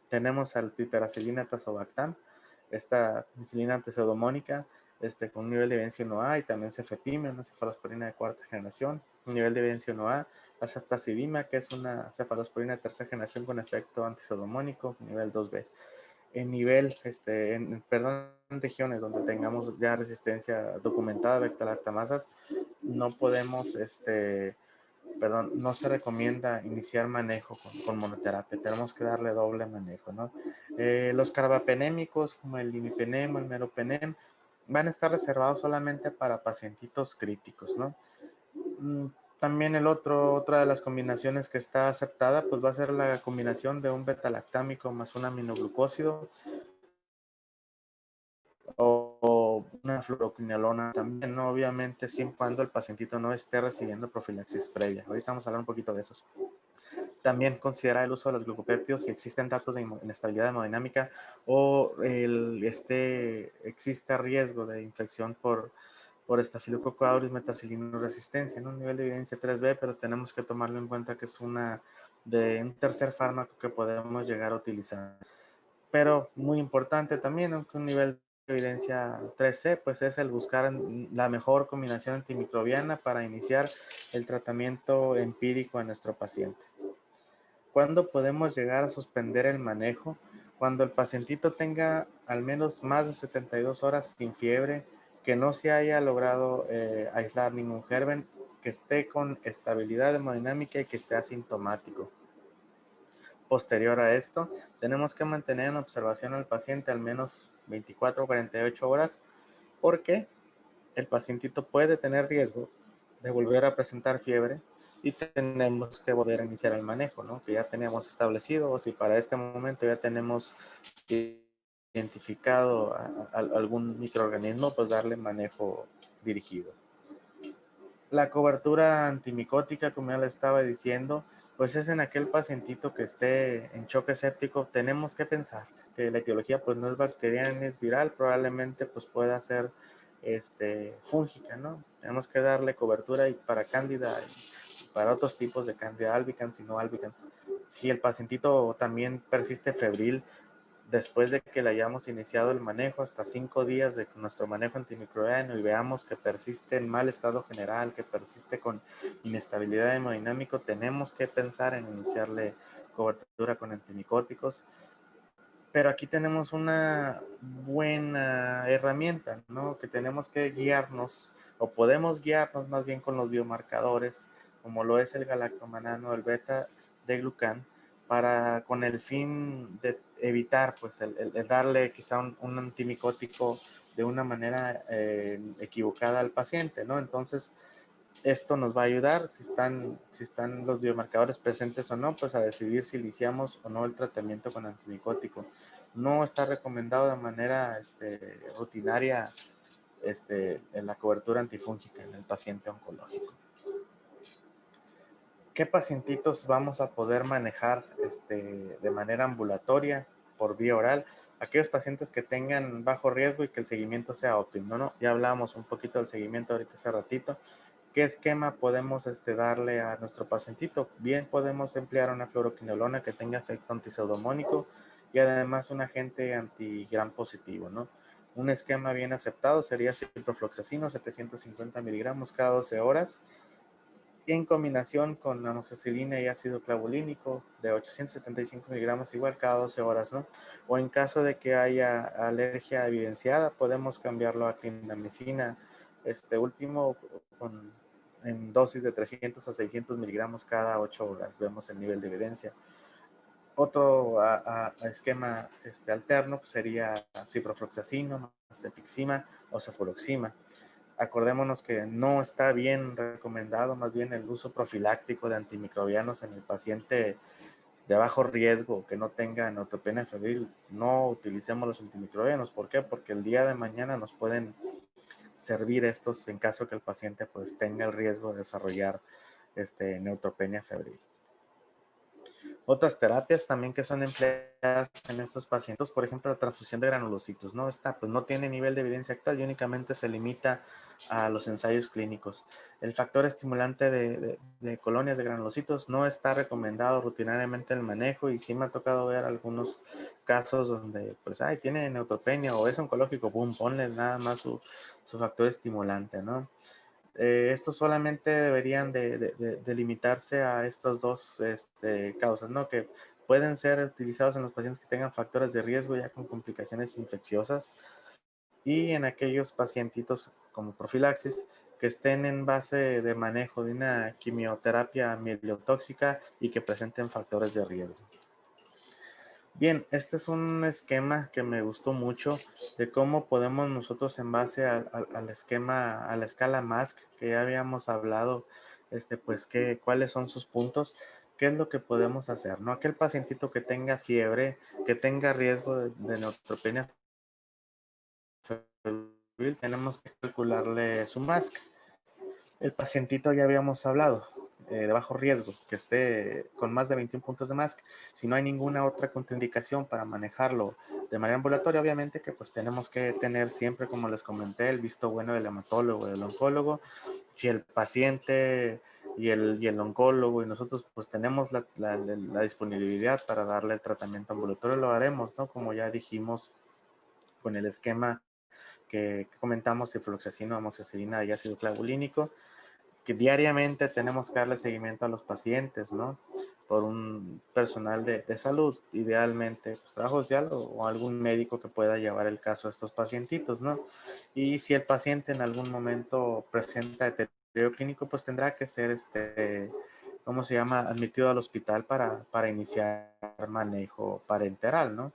Tenemos al piperacillina tazobactam, esta penicilina antipseudomónica, con un nivel de evidencia 1A, y también cefepime, una cefalosporina de cuarta generación, un nivel de evidencia 1A, la ceftazidima, que es una cefalosporina de tercera generación con efecto antipseudomónico, nivel 2B. En nivel, en regiones donde tengamos ya resistencia documentada a beta-lactamasas, no podemos, no se recomienda iniciar manejo con monoterapia, tenemos que darle doble manejo, ¿no? Los carbapenémicos como el imipenem o el meropenem van a estar reservados solamente para pacientitos críticos, ¿no? También otra de las combinaciones que está aceptada, pues va a ser la combinación de un beta-lactámico más un aminoglucósido o una fluoroquinolona también, ¿no? Obviamente, siempre y cuando el pacientito no esté recibiendo profilaxis previa. Ahorita vamos a hablar un poquito de esos. También considera el uso de los glucopéptidos si existen datos de inestabilidad hemodinámica o existe riesgo de infección por Staphylococcus aureus metacilino resistencia, ¿no? Un nivel de evidencia 3B, pero tenemos que tomarlo en cuenta que es un tercer fármaco que podemos llegar a utilizar. Pero muy importante también, aunque un nivel de evidencia 3C, pues es el buscar la mejor combinación antimicrobiana para iniciar el tratamiento empírico a nuestro paciente. ¿Cuándo podemos llegar a suspender el manejo? Cuando el pacientito tenga al menos más de 72 horas sin fiebre, que no se haya logrado aislar ningún germen, que esté con estabilidad hemodinámica y que esté asintomático. Posterior a esto, tenemos que mantener en observación al paciente al menos 24 o 48 horas, porque el pacientito puede tener riesgo de volver a presentar fiebre y tenemos que volver a iniciar el manejo, ¿no? Que ya tenemos establecido, o si para este momento ya tenemos identificado a algún microorganismo, pues darle manejo dirigido. La cobertura antimicótica, como ya le estaba diciendo, pues es en aquel pacientito que esté en choque séptico. Tenemos que pensar, que la etiología pues no es bacteriana ni es viral, probablemente pues pueda ser fúngica, ¿no? Tenemos que darle cobertura y para cándida y para otros tipos de cándida albicans y no albicans. Si el pacientito también persiste febril después de que le hayamos iniciado el manejo, hasta 5 días de nuestro manejo antimicrobiano, y veamos que persiste en mal estado general, que persiste con inestabilidad hemodinámico, tenemos que pensar en iniciarle cobertura con antimicóticos. Pero aquí tenemos una buena herramienta, ¿no? Que tenemos que guiarnos, o podemos guiarnos más bien con los biomarcadores, como lo es el galactomanano, el beta de glucán, para con el fin de evitar pues el darle quizá un antimicótico de una manera equivocada al paciente, ¿no? Entonces, esto nos va a ayudar, si están los biomarcadores presentes o no, pues a decidir si iniciamos o no el tratamiento con antimicótico. No está recomendado de manera rutinaria en la cobertura antifúngica en el paciente oncológico. ¿Qué pacientitos vamos a poder manejar de manera ambulatoria por vía oral? Aquellos pacientes que tengan bajo riesgo y que el seguimiento sea óptimo, ¿no? Ya hablábamos un poquito del seguimiento ahorita hace ratito. ¿Qué esquema podemos darle a nuestro pacientito? Bien, podemos emplear una fluoroquinolona que tenga efecto antipseudomónico y además un agente antigram positivo, ¿no? Un esquema bien aceptado sería ciprofloxacino, 750 miligramos cada 12 horas, en combinación con amoxicilina y ácido clavulínico de 875 miligramos igual cada 12 horas, ¿no? O en caso de que haya alergia evidenciada, podemos cambiarlo a clindamicina, último en dosis de 300 a 600 miligramos cada 8 horas, vemos el nivel de evidencia. Otro esquema alterno sería ciprofloxacino, cefixima o cefuroxima. Acordémonos que no está bien recomendado, más bien el uso profiláctico de antimicrobianos en el paciente de bajo riesgo que no tenga neutropenia febril. No utilicemos los antimicrobianos. ¿Por qué? Porque el día de mañana nos pueden servir estos en caso que el paciente pues tenga el riesgo de desarrollar neutropenia febril. Otras terapias también que son empleadas en estos pacientes, por ejemplo, la transfusión de granulocitos, ¿no? Esta pues no tiene nivel de evidencia actual y únicamente se limita a los ensayos clínicos. El factor estimulante de colonias de granulocitos no está recomendado rutinariamente el manejo, y sí me ha tocado ver algunos casos donde pues, tiene neutropenia o es oncológico, boom, ponle nada más su factor estimulante, ¿no? Estos solamente deberían de limitarse a estas dos causas, ¿no? Que pueden ser utilizados en los pacientes que tengan factores de riesgo ya con complicaciones infecciosas, y en aquellos pacientitos como profilaxis que estén en base de manejo de una quimioterapia mielotóxica y que presenten factores de riesgo. Bien, este es un esquema que me gustó mucho de cómo podemos nosotros en base al esquema, a la escala MASC que ya habíamos hablado, pues cuáles son sus puntos, qué es lo que podemos hacer, ¿no? Aquel pacientito que tenga fiebre, que tenga riesgo de neutropenia febril, tenemos que calcularle su MASC. El pacientito ya habíamos hablado, de bajo riesgo, que esté con más de 21 puntos de MASC. Si no hay ninguna otra contraindicación para manejarlo de manera ambulatoria, obviamente que pues tenemos que tener siempre, como les comenté, el visto bueno del hematólogo, del oncólogo. Si el paciente y el oncólogo y nosotros pues tenemos la disponibilidad para darle el tratamiento ambulatorio, lo haremos, ¿no? Como ya dijimos con el esquema que comentamos, ciprofloxacino, amoxicilina y ácido clavulínico, que diariamente tenemos que darle seguimiento a los pacientes, ¿no? Por un personal de salud, idealmente, pues, trabajo social o algún médico que pueda llevar el caso a estos pacientitos, ¿no? Y si el paciente en algún momento presenta deterioro clínico, pues tendrá que ser, ¿cómo se llama? Admitido al hospital para iniciar manejo parenteral, ¿no?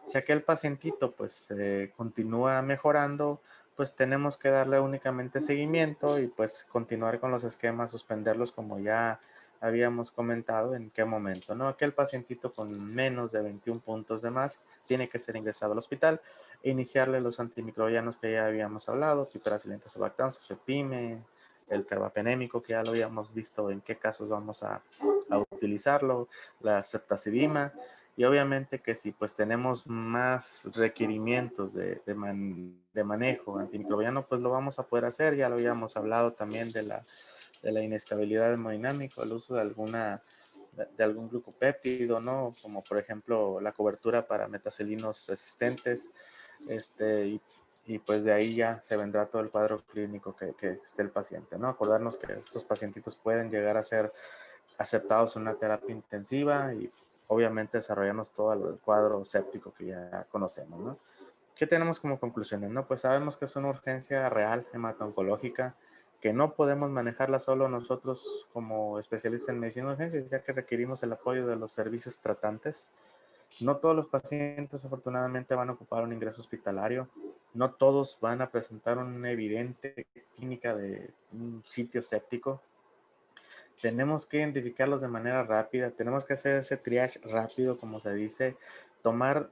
Si aquel pacientito, pues, continúa mejorando, pues tenemos que darle únicamente seguimiento y pues continuar con los esquemas, suspenderlos como ya habíamos comentado en qué momento, ¿no? Aquel pacientito con menos de 21 puntos de más tiene que ser ingresado al hospital e iniciarle los antimicrobianos que ya habíamos hablado, piperacillin tazobactam, cefepime, el carbapenémico que ya lo habíamos visto en qué casos vamos a utilizarlo, la ceftazidima, Y obviamente que si pues tenemos más requerimientos de manejo antimicrobiano, pues lo vamos a poder hacer. Ya lo habíamos hablado también de la inestabilidad hemodinámica, el uso de algún glucopéptido, ¿no? Como por ejemplo la cobertura para metacelinos resistentes, y pues de ahí ya se vendrá todo el cuadro clínico que esté el paciente, ¿no? Acordarnos que estos pacientitos pueden llegar a ser aceptados en una terapia intensiva y obviamente desarrollamos todo el cuadro séptico que ya conocemos, ¿no? ¿Qué tenemos como conclusiones? No, pues sabemos que es una urgencia real hemato-oncológica, que no podemos manejarla solo nosotros como especialistas en medicina de urgencias, ya que requerimos el apoyo de los servicios tratantes. No todos los pacientes afortunadamente van a ocupar un ingreso hospitalario, no todos van a presentar una evidente clínica de un sitio séptico. Tenemos que identificarlos de manera rápida, tenemos que hacer ese triage rápido, como se dice, tomar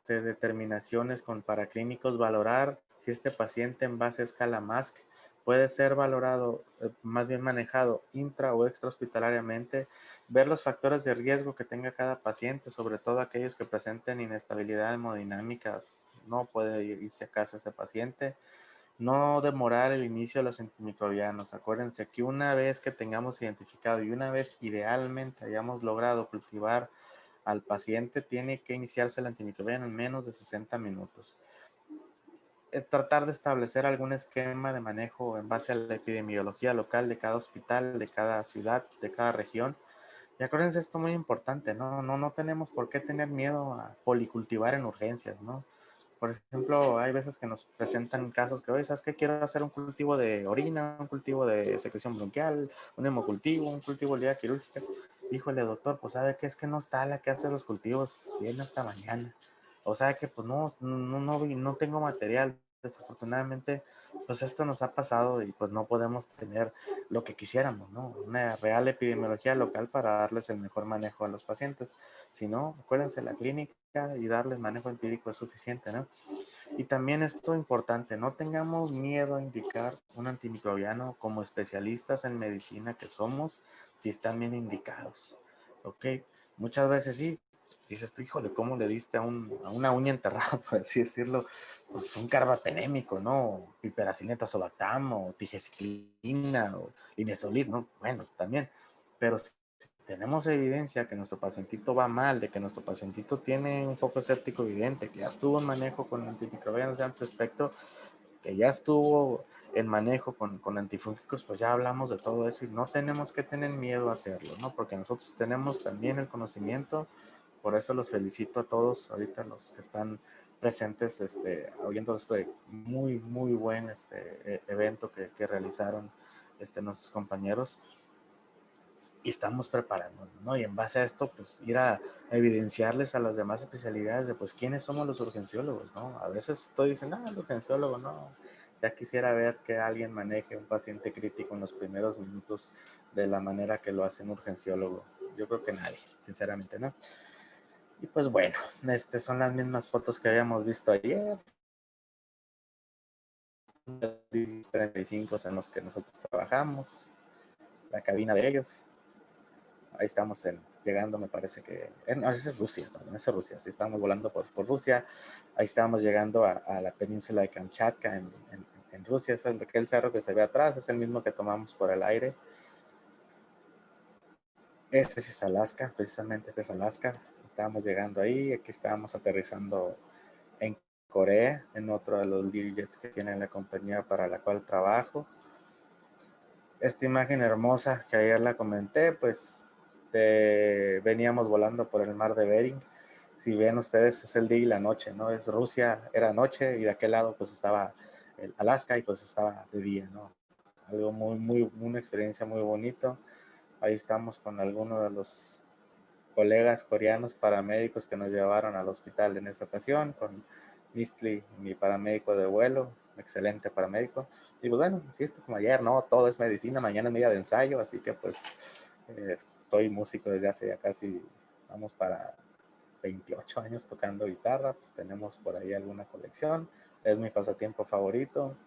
determinaciones con paraclínicos, valorar si este paciente en base a escala MASC puede ser valorado, más bien manejado intra o extra hospitalariamente, ver los factores de riesgo que tenga cada paciente, sobre todo aquellos que presenten inestabilidad hemodinámica, no puede irse a casa ese paciente. No demorar el inicio de los antimicrobianos. Acuérdense que una vez que tengamos identificado y una vez idealmente hayamos logrado cultivar al paciente, tiene que iniciarse el antimicrobiano en menos de 60 minutos. Tratar de establecer algún esquema de manejo en base a la epidemiología local de cada hospital, de cada ciudad, de cada región. Y acuérdense esto muy importante, no tenemos por qué tener miedo a policultivar en urgencias, ¿no? Por ejemplo, hay veces que nos presentan casos que, oye, ¿sabes qué? Quiero hacer un cultivo de orina, un cultivo de secreción bronquial, un hemocultivo, un cultivo de vía quirúrgica. Híjole, doctor, pues sabe que es que no está la que hace los cultivos, viene hasta mañana. O sea que pues no tengo material. Desafortunadamente, pues esto nos ha pasado y pues no podemos tener lo que quisiéramos, ¿no? Una real epidemiología local para darles el mejor manejo a los pacientes. Si no, acuérdense, la clínica y darles manejo empírico es suficiente, ¿no? Y también esto importante, no tengamos miedo a indicar un antimicrobiano como especialistas en medicina que somos, si están bien indicados, ¿ok? Muchas veces sí, dices tú, híjole, ¿cómo le diste a una uña enterrada, por así decirlo? Pues un carbapenémico, ¿no? Piperacilina tazobactam, o tigecyclina, o linezolid, ¿no? Bueno, también, pero si tenemos evidencia que nuestro pacientito va mal, de que nuestro pacientito tiene un foco escéptico evidente, que ya estuvo en manejo con antimicrobianos de amplio espectro, que ya estuvo en manejo con antifúngicos, pues ya hablamos de todo eso y no tenemos que tener miedo a hacerlo, ¿no? Porque nosotros tenemos también el conocimiento, por eso los felicito a todos ahorita los que están presentes, oyendo este muy buen evento que realizaron nuestros compañeros y estamos preparando, ¿no? Y en base a esto, pues ir a evidenciarles a las demás especialidades de, pues, quiénes somos los urgenciólogos, ¿no? A veces estoy diciendo, el urgenciólogo, no. Ya quisiera ver que alguien maneje un paciente crítico en los primeros minutos de la manera que lo hace un urgenciólogo. Yo creo que nadie, sinceramente, ¿no? Y pues bueno, son las mismas fotos que habíamos visto ayer. 35 en los que nosotros trabajamos, la cabina de ellos. Ahí estamos llegando, me parece que, no, esa es Rusia, perdón, esa es Rusia, sí, estamos volando por Rusia, ahí estamos llegando a la península de Kamchatka en Rusia, es aquel cerro que se ve atrás, es el mismo que tomamos por el aire. Este sí es Alaska, precisamente este es Alaska, estábamos llegando ahí, aquí estábamos aterrizando en Corea, en otro de los Learjets que tiene la compañía para la cual trabajo. Esta imagen hermosa que ayer la comenté, pues veníamos volando por el mar de Bering. Si ven ustedes, es el día y la noche, ¿no? Es Rusia, era noche, y de aquel lado pues estaba el Alaska y pues estaba de día, ¿no? Algo una experiencia muy bonito. Ahí estamos con algunos de los colegas coreanos paramédicos que nos llevaron al hospital en esa ocasión, con Mistli, mi paramédico de vuelo, excelente paramédico. Y pues bueno, sí, esto como ayer, ¿no? Todo es medicina, mañana es día de ensayo, así que pues estoy músico desde hace ya casi, vamos para 28 años tocando guitarra, pues tenemos por ahí alguna colección, es mi pasatiempo favorito,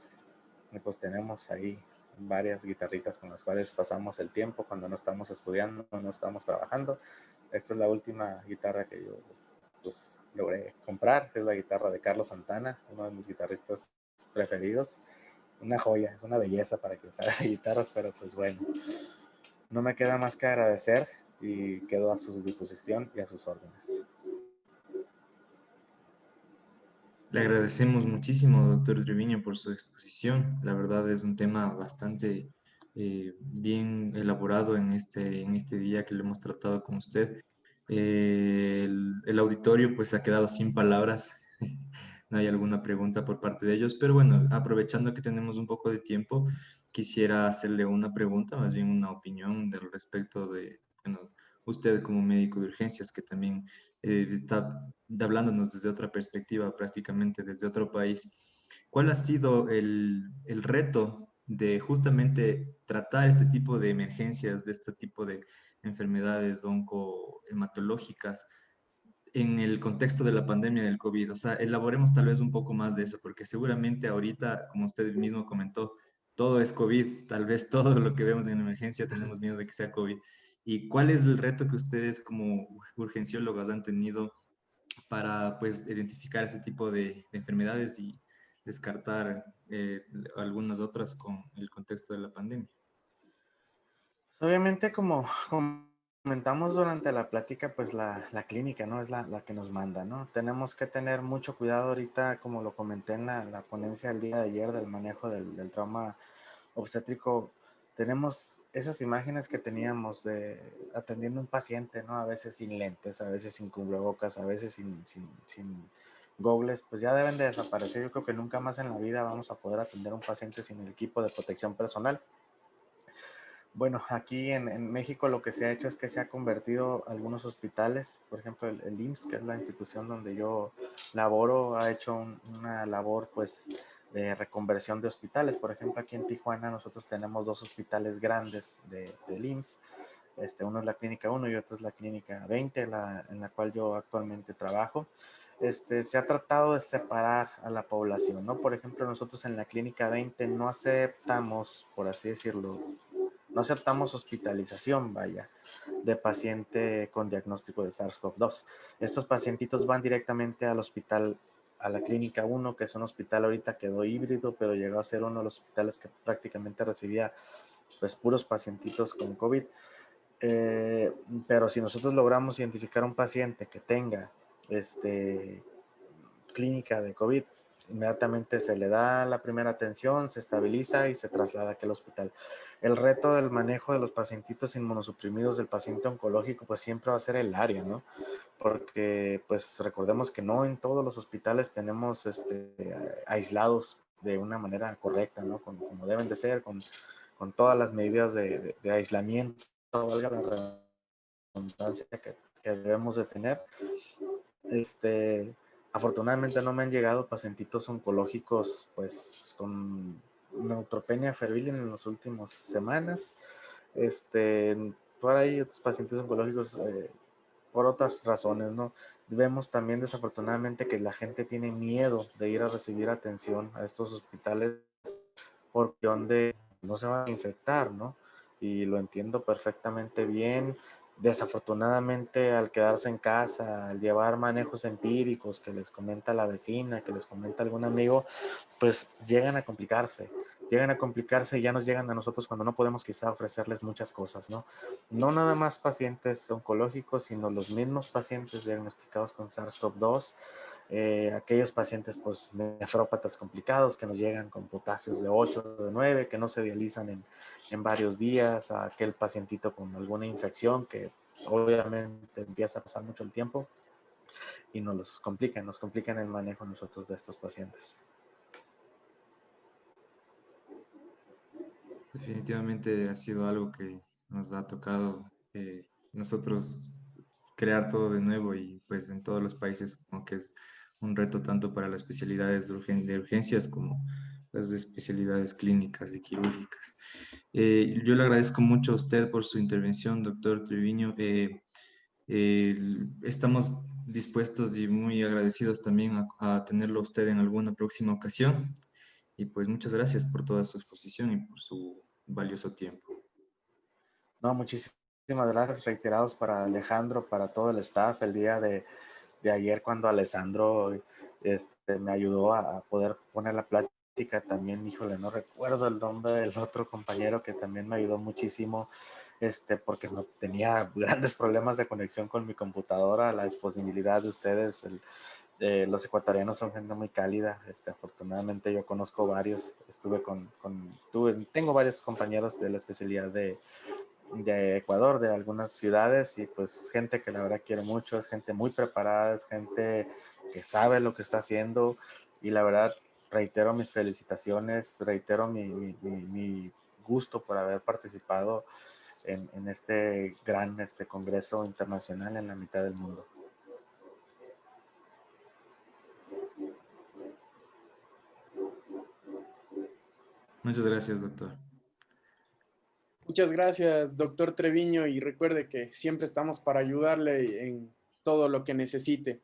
y pues tenemos ahí varias guitarritas con las cuales pasamos el tiempo cuando no estamos estudiando, no estamos trabajando. Esta es la última guitarra que yo pues logré comprar, es la guitarra de Carlos Santana, uno de mis guitarristas preferidos. Una joya, una belleza para quien sabe de guitarras, pero pues bueno, no me queda más que agradecer y quedo a su disposición y a sus órdenes. Le agradecemos muchísimo, doctor Treviño, por su exposición. La verdad es un tema bastante bien elaborado en este día que lo hemos tratado con usted. El auditorio pues ha quedado sin palabras. No hay alguna pregunta por parte de ellos, pero bueno, aprovechando que tenemos un poco de tiempo, quisiera hacerle una pregunta, más bien una opinión del respecto de, bueno, usted como médico de urgencias que también está hablándonos desde otra perspectiva, prácticamente desde otro país. ¿Cuál ha sido el reto de justamente tratar este tipo de emergencias, de este tipo de enfermedades oncohematológicas en el contexto de la pandemia del COVID? O sea, elaboremos tal vez un poco más de eso, porque seguramente ahorita, como usted mismo comentó, todo es COVID, tal vez todo lo que vemos en emergencia tenemos miedo de que sea COVID. ¿Y cuál es el reto que ustedes como urgenciólogos han tenido para pues identificar este tipo de enfermedades y descartar algunas otras con el contexto de la pandemia? Obviamente, como comentamos durante la plática, pues la clínica, ¿no? Es la que nos manda, ¿no? Tenemos que tener mucho cuidado ahorita, como lo comenté en la ponencia del día de ayer del manejo del trauma obstétrico. Tenemos esas imágenes que teníamos de atendiendo un paciente, ¿no? A veces sin lentes, a veces sin cubrebocas, a veces sin gogles, pues ya deben de desaparecer. Yo creo que nunca más en la vida vamos a poder atender a un paciente sin el equipo de protección personal. Bueno, aquí en México lo que se ha hecho es que se ha convertido algunos hospitales, por ejemplo el IMSS, que es la institución donde yo laboro, ha hecho una labor pues de reconversión de hospitales. Por ejemplo, aquí en Tijuana nosotros tenemos dos hospitales grandes del IMSS. Uno es la Clínica 1 y otro es la Clínica 20, en la cual yo actualmente trabajo. Se ha tratado de separar a la población, ¿no? Por ejemplo, nosotros en la Clínica 20 no aceptamos, por así decirlo, no aceptamos hospitalización, vaya, de paciente con diagnóstico de SARS-CoV-2. Estos pacientitos van directamente al hospital, a la Clínica 1, que es un hospital ahorita quedó híbrido, pero llegó a ser uno de los hospitales que prácticamente recibía pues puros pacientitos con COVID. Pero si nosotros logramos identificar un paciente que tenga clínica de COVID, inmediatamente se le da la primera atención, se estabiliza y se traslada aquí al hospital. El reto del manejo de los pacientitos inmunosuprimidos del paciente oncológico pues siempre va a ser el área, ¿no? Porque pues recordemos que no en todos los hospitales tenemos aislados de una manera correcta, ¿no? Como deben de ser, con todas las medidas de aislamiento, valga la redundancia que debemos de tener. Afortunadamente no me han llegado pacientitos oncológicos pues con neutropenia febril en las últimas semanas. Por ahí otros pacientes oncológicos por otras razones, ¿no? Vemos también desafortunadamente que la gente tiene miedo de ir a recibir atención a estos hospitales porque donde no se van a infectar, ¿no? Y lo entiendo perfectamente bien. Desafortunadamente, al quedarse en casa, al llevar manejos empíricos que les comenta la vecina, que les comenta algún amigo, pues llegan a complicarse y ya nos llegan a nosotros cuando no podemos quizá ofrecerles muchas cosas, ¿no? No nada más pacientes oncológicos, sino los mismos pacientes diagnosticados con SARS-CoV-2, aquellos pacientes pues nefrópatas complicados que nos llegan con potasios de 8, de 9, que no se dializan en varios días, a aquel pacientito con alguna infección que obviamente empieza a pasar mucho el tiempo y nos complican el manejo nosotros de estos pacientes. Definitivamente ha sido algo que nos ha tocado nosotros crear todo de nuevo y pues en todos los países supongo que es un reto tanto para las especialidades de urgencias como las especialidades clínicas y quirúrgicas. Yo le agradezco mucho a usted por su intervención, doctor Treviño. Estamos dispuestos y muy agradecidos también a tenerlo a usted en alguna próxima ocasión. Y pues muchas gracias por toda su exposición y por su valioso tiempo. No, muchísimas gracias reiterados para Alejandro, para todo el staff. El día de ayer cuando Alessandro me ayudó a poder poner la plática, también, híjole, no recuerdo el nombre del otro compañero que también me ayudó muchísimo, porque no tenía grandes problemas de conexión con mi computadora. La disponibilidad de ustedes, los ecuatorianos son gente muy cálida. Afortunadamente yo conozco varios, tengo varios compañeros de la especialidad de Ecuador, de algunas ciudades, y pues gente que la verdad quiero mucho, es gente muy preparada, es gente que sabe lo que está haciendo, y la verdad reitero mis felicitaciones, reitero mi gusto por haber participado en este gran congreso internacional en la mitad del mundo. Muchas gracias, doctor. Muchas gracias, doctor Treviño, y recuerde que siempre estamos para ayudarle en todo lo que necesite.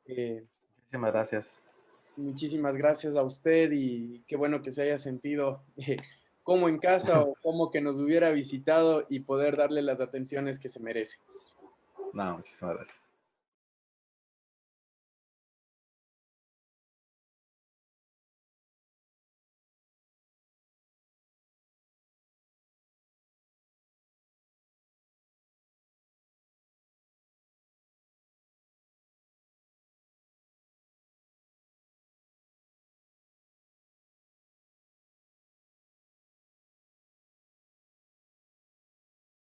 Muchísimas gracias. Muchísimas gracias a usted y qué bueno que se haya sentido como en casa o como que nos hubiera visitado y poder darle las atenciones que se merece. No, muchísimas gracias.